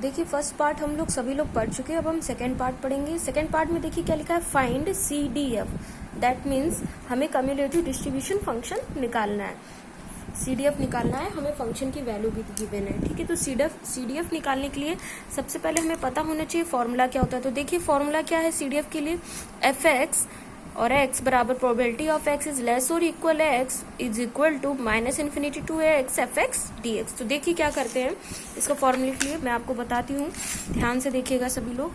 देखिए first part हम लोग सभी लोग पढ़ चुके हैं, अब हम सेकेंड पार्ट पढ़ेंगे। सेकेंड पार्ट में देखिए क्या लिखा है, फाइंड CDF, दैट मीन्स हमें कम्युलेटिव डिस्ट्रीब्यूशन फंक्शन निकालना है। CDF निकालना है, हमें फंक्शन की वैल्यू भी गिवन है, ठीक है। तो CDF निकालने के लिए सबसे पहले हमें पता होना चाहिए फॉर्मूला क्या होता है। तो देखिए फॉर्मूला क्या है CDF के लिए, fx और x बराबर probability of x is less और equal x is equal to -∞ to x fx dx। तो देखिए क्या करते हैं, इसका फॉर्मूले के लिए मैं आपको बताती हूँ, ध्यान से देखिएगा सभी लोग।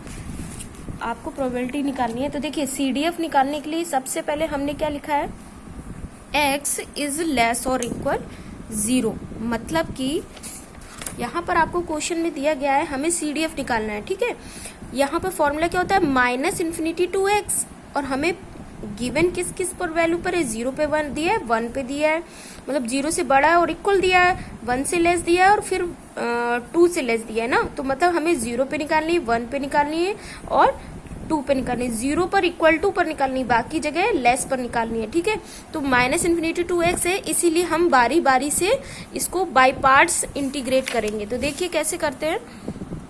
आपको प्रोबेबिलिटी निकालनी है, तो देखिए CDF निकालने के लिए सबसे पहले हमने क्या लिखा है, x इज लेस और इक्वल 0, मतलब कि यहाँ पर आपको क्वेश्चन में दिया गया है हमें CDF निकालना है, ठीक है। यहाँ पर फॉर्मूला क्या होता है, -∞ to x, और हमें गिवन किस किस पर वैल्यू पर है, 0 पे 1 दिया है, 1 पे दिया है, मतलब 0 से बड़ा है और इक्वल दिया है, 1 से लेस दिया है और फिर 2 से लेस दिया है ना। तो मतलब हमें 0 पे निकालनी है, 1 पे निकालनी है और 2 पे निकालनी है, 0 पर इक्वल टू पर निकालनी है, बाकी जगह लेस पर निकालनी है, ठीक है। तो -∞ to x है, इसीलिए हम बारी बारी से इसको बाय पार्ट्स इंटीग्रेट करेंगे। तो देखिए कैसे करते हैं,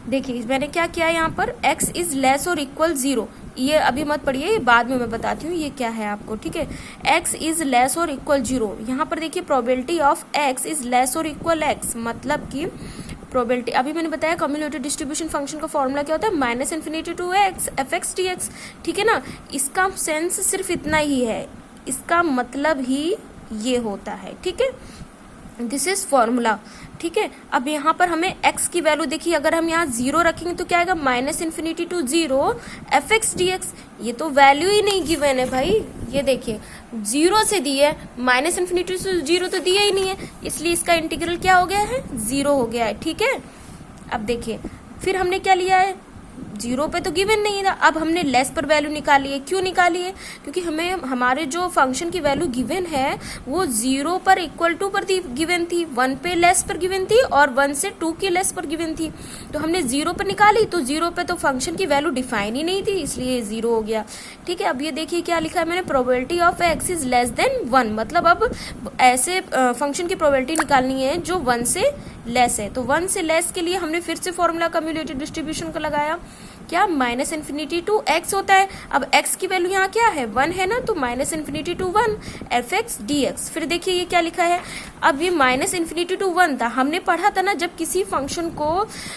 देखिए मैंने क्या किया है, यहाँ पर x इज लेस और इक्वल 0, ये अभी मत पढ़िए, ये बाद में मैं बताती हूँ ये क्या है आपको, ठीक है। x इज लेस और इक्वल 0, यहाँ पर देखिए probability of x is less और इक्वल x, मतलब कि प्रोबेबिलिटी, अभी मैंने बताया कम्युलेटिव डिस्ट्रीब्यूशन फंक्शन का फॉर्मूला क्या होता है, -∞ to x fx dx, ठीक है ना। इसका सेंस सिर्फ इतना ही है, इसका मतलब ही ये होता है, ठीक है। दिस इज फॉर्मूला, ठीक है। अब यहाँ पर हमें x की वैल्यू देखिए, अगर हम यहाँ 0 रखेंगे तो क्या आएगा, -∞ to 0 fx dx, ये तो वैल्यू ही नहीं गिवन है भाई, ये देखिए 0 से दी है, -∞ to 0 तो दिया ही नहीं है, इसलिए इसका इंटीग्रल क्या हो गया है, 0 हो गया है, ठीक है। अब देखिए फिर हमने क्या लिया है, 0 पे तो गिवन नहीं था, अब हमने लेस पर वैल्यू निकाली है। क्यों निकाली है, क्योंकि हमें हमारे जो फंक्शन की वैल्यू गिवन है वो 0 पर इक्वल टू पर गिवन थी, 1 पे लेस पर गिवन थी और 1 से 2 के लेस पर गिवन थी। तो हमने 0 पर निकाली, तो 0 पे तो फंक्शन की वैल्यू डिफाइन ही नहीं थी, इसलिए 0 हो गया, ठीक है। अब ये देखिए क्या लिखा है मैंने, probability of x is less than 1, मतलब अब ऐसे फंक्शन की प्रोबेबिलिटी निकालनी है जो 1 से लेस है। तो 1 से लेस के लिए हमने फिर से फॉर्मूला कम्युलेटिव डिस्ट्रीब्यूशन का लगाया, क्या -∞ to x होता है। अब x की वैल्यू यहाँ क्या है, 1 है ना, तो -∞ to 1 fx dx। फिर देखिए ये क्या लिखा है, अब ये -∞ to 1 था, हमने पढ़ा था ना जब किसी फंक्शन को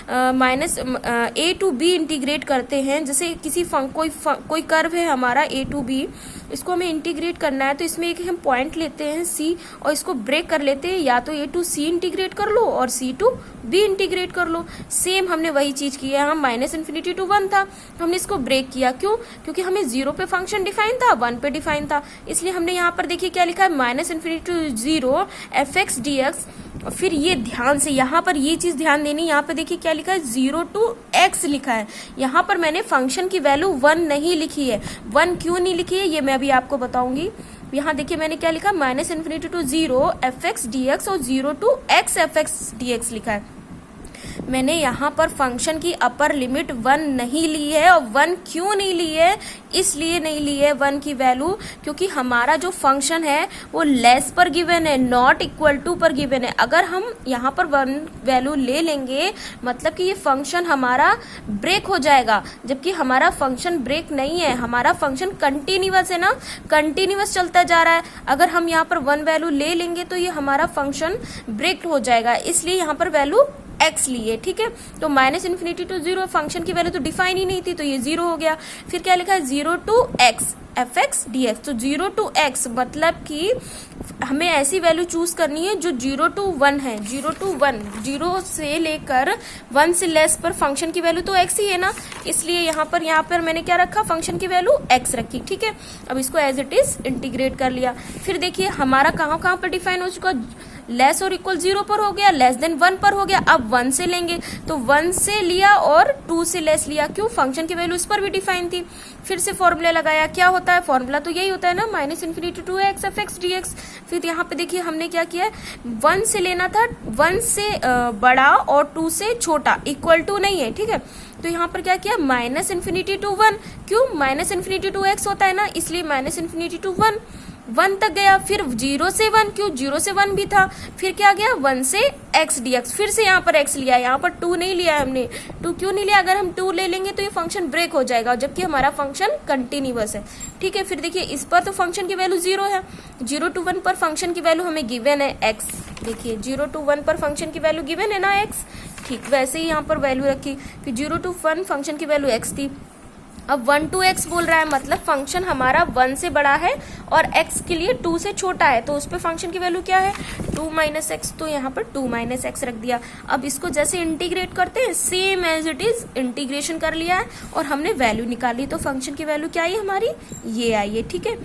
a to b इंटीग्रेट करते हैं, जैसे किसी कोई कर्व है हमारा a to b, इसको हमें इंटीग्रेट करना है, तो इसमें एक हम पॉइंट लेते हैं c और इसको ब्रेक कर लेते हैं, या तो a to c इंटीग्रेट कर लो और c to b इंटीग्रेट कर लो। सेम हमने वही चीज की है, हम -∞ to 1 था, हमने इसको ब्रेक किया, क्यों, क्योंकि हमें 0 पे फंक्शन डिफाइन था, 1 पे डिफाइन था, इसलिए हमने यहाँ पर देखिए क्या लिखा है, -∞ to 0 fx dx। फिर ये ध्यान से यहाँ पर ये चीज ध्यान देनी, यहाँ पे देखिए क्या लिखा है, 0 to x लिखा है, यहाँ पर मैंने फंक्शन की वैल्यू 1 नहीं लिखी है। 1 क्यों नहीं लिखी है ये मैं अभी आपको बताऊंगी। यहाँ देखिए मैंने क्या लिखा, -∞ to 0 fx dx और 0 to x fx dx लिखा है। मैंने यहाँ पर फंक्शन की अपर लिमिट 1 नहीं ली है, और 1 क्यों नहीं ली है, इसलिए नहीं ली है 1 की वैल्यू, क्योंकि हमारा जो फंक्शन है वो लेस पर गिवन है, नॉट इक्वल टू पर गिवन है। अगर हम यहाँ पर 1 वैल्यू ले लेंगे मतलब कि ये फंक्शन हमारा ब्रेक हो जाएगा, जबकि हमारा फंक्शन ब्रेक नहीं है, हमारा फंक्शन कंटिन्यूअस है ना, कंटिन्यूअस चलता जा रहा है। अगर हम यहाँ पर 1 वैल्यू ले लेंगे तो ये हमारा फंक्शन ब्रेक हो जाएगा, इसलिए यहाँ पर वैल्यू x लिए, ठीक है। तो -∞ to 0 फंक्शन की वैल्यू तो डिफाइन ही नहीं थी, तो ये 0 हो गया। फिर क्या लिखा है, 0 to x fx dx, तो 0 to x मतलब कि हमें ऐसी वैल्यू चूज करनी है जो 0 to 1 है, 0 to 1, 0 से लेकर 1 से लेस पर फंक्शन की वैल्यू तो x ही है ना, इसलिए यहाँ पर मैंने क्या रखा, फंक्शन की वैल्यू x रखी, ठीक है। अब इसको एज इट इज इंटीग्रेट कर लिया। फिर देखिए हमारा कहाँ पर डिफाइन हो चुका, लेस और इक्वल 0 पर हो गया, लेस देन 1 पर हो गया। अब 1 से लेंगे तो 1 से लिया और 2 से लेस लिया, क्यों, फंक्शन की वैल्यू इस पर भी डिफाइन थी। फिर से फॉर्मूला लगाया, क्या होता है, फॉर्मूला तो यही होता है ना, -∞ to x fx dx। फिर यहाँ पे देखिए हमने क्या किया, 1 से लेना था, 1 से बड़ा और 2 से छोटा, इक्वल टू नहीं है, ठीक है। तो यहाँ पर क्या किया, -∞ to 1, क्यों, -∞ to x होता है ना, इसलिए -∞ to 1 1 तक गया, फिर 0 से 1, क्यों 0 से 1 भी था, फिर क्या गया 1 से x dx, फिर से यहाँ पर x लिया, यहाँ पर 2 नहीं लिया हमने। 2 क्यों नहीं लिया, अगर हम 2 ले लेंगे तो ये फंक्शन ब्रेक हो जाएगा, जबकि हमारा फंक्शन कंटिन्यूअस है। ठीक है, फिर देखिए इस पर तो फंक्शन की वैल्यू 0 है, 0 to 1 पर फंक्शन की वैल्यू हमें गिवन है x। देखिए 0 to 1 पर फंक्शन की वैल्यू गिवन है ना x, ठीक वैसे ही यहाँ पर वैल्यू रखी, फिर 0 to 1 फंक्शन की वैल्यू x थी। अब 1 to x बोल रहा है, मतलब फंक्शन हमारा 1 से बड़ा है और x के लिए 2 से छोटा है, तो उस पे फंक्शन की वैल्यू क्या है 2 माइनस एक्स, तो यहाँ पर 2 माइनस एक्स रख दिया। अब इसको जैसे इंटीग्रेट करते हैं same as it is integration कर लिया है और हमने वैल्यू निकाली, तो फंक्शन की वैल्यू क्या आई हमारी, ये आई है। ठीक है,